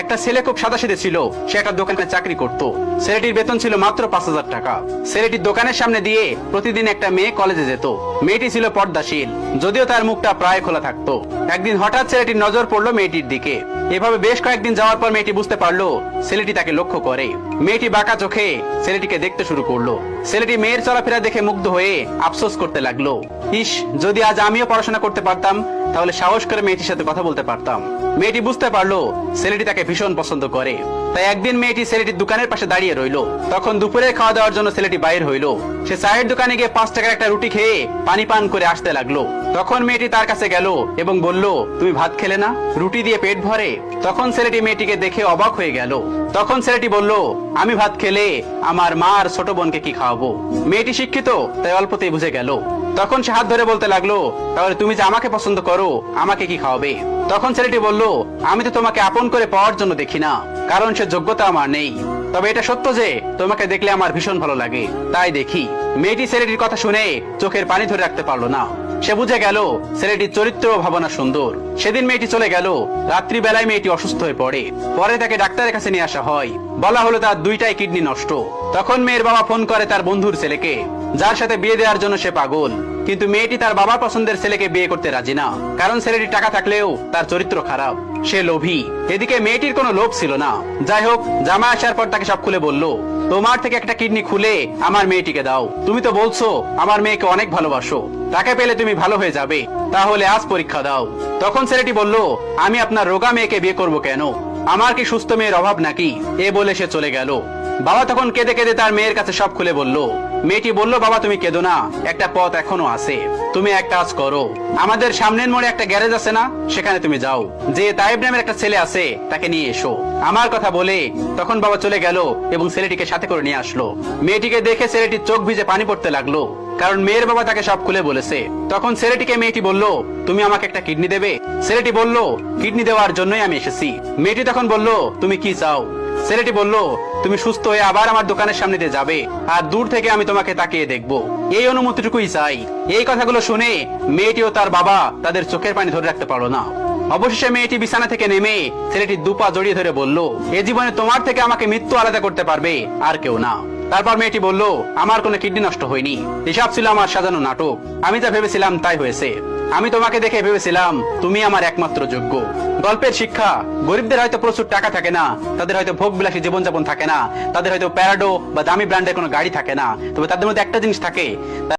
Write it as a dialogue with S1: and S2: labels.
S1: একটা ছেলে খুব সাদাসিধে ছিল। সে একটা দোকানে চাকরি করত। ছেলেটির বেতন ছিল মাত্র 5,000 টাকা। ছেলেটির দোকানের সামনে দিয়ে প্রতিদিন একটা মেয়ে কলেজে যেত। মেয়েটি ছিল পর্দাশীল, যদিও তার মুখটা প্রায় খোলা থাকতো। একদিন হঠাৎ ছেলেটির নজর পড়লো মেয়েটির দিকে। এভাবে বেশ কয়েকদিন যাওয়ার পর মেয়েটি বুঝতে পারলো ছেলেটি তাকে লক্ষ্য করে। মেয়েটি বাঁকা চোখে ছেলেটিকে দেখতে শুরু করলো। ছেলেটি মেয়ের চলাফেরা দেখে মুগ্ধ হয়ে আফসোস করতে লাগলো, ইস, যদি আজ আমিও পড়াশোনা করতে পারতাম, তাহলে সাহস করে মেয়েটির সাথে কথা বলতে পারতাম। মেয়েটি বুঝতে পারলো ছেলেটি তাকে ভীষণ পছন্দ করে। তাই একদিন মেয়েটি ছেলেটির দোকানের পাশে দাঁড়িয়ে রইলো। তখন দুপুরের খাওয়া দাওয়ার জন্য ছেলেটি বাইর হইলো। সে চায়ের দোকানে গিয়ে 5 টাকার একটা রুটি খেয়ে পানি পান করে আসতে লাগলো। তখন মেয়েটি তার কাছে গেল এবং বলল, তুমি ভাত খেলে না? রুটি দিয়ে পেট ভরে? তখন ছেলেটি মেয়েটিকে দেখে অবাক হয়ে গেল। তখন ছেলেটি বলল, আমি ভাত খেলে আমার মা আর ছোট বোনকে কি খাওয়াবো? মেয়েটি শিক্ষিত, তাই অল্পতেই বুঝে গেল। তখন সে হাত ধরে বলতে লাগলো, তাহলে তুমি যে আমাকে পছন্দ করো, আমাকে কি খাওয়াবে? তখন ছেলেটি বলল, আমি তো তোমাকে আপন করে পাওয়ার জন্য দেখি না, কারণ সে যোগ্যতা আমার নেই। তবে এটা সত্য যে তোমাকে দেখলে আমার ভীষণ ভালো লাগে, তাই দেখি। মেয়েটি ছেলেটির কথা শুনে চোখের পানি ধরে রাখতে পারলো না। সে বুঝে গেল ছেলেটির চরিত্র ও ভাবনা সুন্দর। সেদিন মেয়েটি চলে গেল। রাত্রি বেলায় মেয়েটি অসুস্থ হয়ে পড়ে। পরে তাকে ডাক্তারের কাছে নিয়ে আসা হয়। বলা হলো তার 2টাই কিডনি নষ্ট। তখন মেয়ের বাবা ফোন করে তার বন্ধুর ছেলেকে, যার সাথে বিয়ে দেওয়ার জন্য সে পাগল। কিন্তু মেয়েটি তার বাবার পছন্দের ছেলেকে বিয়ে করতে রাজি না, কারণ ছেলেটির টাকা থাকলেও তার চরিত্র খারাপ, সে লোভী। এদিকে মেয়েটির কোনো লোভ ছিল না। যাই হোক, জামাই আসার পর তাকে সব খুলে বলল, তোমার থেকে একটা কিডনি খুলে আমার মেয়েটিকে দাও। তুমি তো বলছো আমার মেয়েকে অনেক ভালোবাসো, তাকে পেলে তুমি ভালো হয়ে যাবে, তাহলে আজ পরীক্ষা দাও। তখন ছেলেটি বলল, আমি আপনার রোগা মেয়েকে বিয়ে করব কেন? আমার কি সুস্থ মেয়ের অভাব নাকি? এ বলে সে চলে গেল। বাবা তখন কেঁদে কেঁদে তার মেয়ের কাছে সব খুলে বলল। মেয়েটি বলল, বাবা তুমি কেঁদো না, একটা পথ এখনো আছে। তুমি এক কাজ করো, আমাদের সামনের মোড়ে একটা গ্যারেজ আছে না, সেখানে তুমি যাও, যে তাইব নামের একটা ছেলে আছে তাকে নিয়ে এসো। আমার কথা বলে তখন বাবা চলে গেল এবং ছেলেটিকে সাথে করে নিয়ে আসলো। মেয়েটিকে দেখে ছেলেটির চোখ ভিজে পানি পড়তে লাগলো, কারণ মেয়ের বাবা তাকে সব খুলে বলেছে। তখন ছেলেটিকে মেয়েটি বলল, তুমি আমাকে একটা কিডনি দেবে? ছেলেটি বলল, কিডনি দেওয়ার জন্যই আমি এসেছি। মেয়েটি তখন বলল, তুমি কি চাও? ছেলেটি বলল, তুমি সুস্থ হয়ে আবার আমার দোকানের সামনে দিয়ে যাবে, আর দূর থেকে আমি তোমাকে তাকিয়ে দেখবো, এই অনুমতিটুকুই চাই। এই কথাগুলো শুনে মেয়েটি ও তার বাবা তাদের চোখের পানি ধরে রাখতে পারলো না। অবশেষে মেয়েটি বিছানা থেকে নেমে ছেলেটির দুপা জড়িয়ে ধরে বলল, এ জীবনে তোমার থেকে আমাকে মৃত্যু আলাদা করতে পারবে আর কেউ না। তারপর মেয়েটি বলল, আমার কোনো কিডনি নষ্ট হয়নি, এসব ছিল আমার সাজানো নাটক। আমি যা ভেবেছিলাম তাই হয়েছে। আমি তোমাকে দেখে ভেবেছিলাম তুমি আমার একমাত্র যোগ্য। গল্পের শিক্ষা, গরিবদের হয়তো প্রচুর টাকা থাকে না, তাদের হয়তো ভোগ বিলাসী জীবনযাপন থাকে না, তাদের হয়তো প্যারাডো বা দামি ব্র্যান্ডের কোনো গাড়ি থাকে না, তবে তাদের মধ্যে একটা জিনিস থাকে,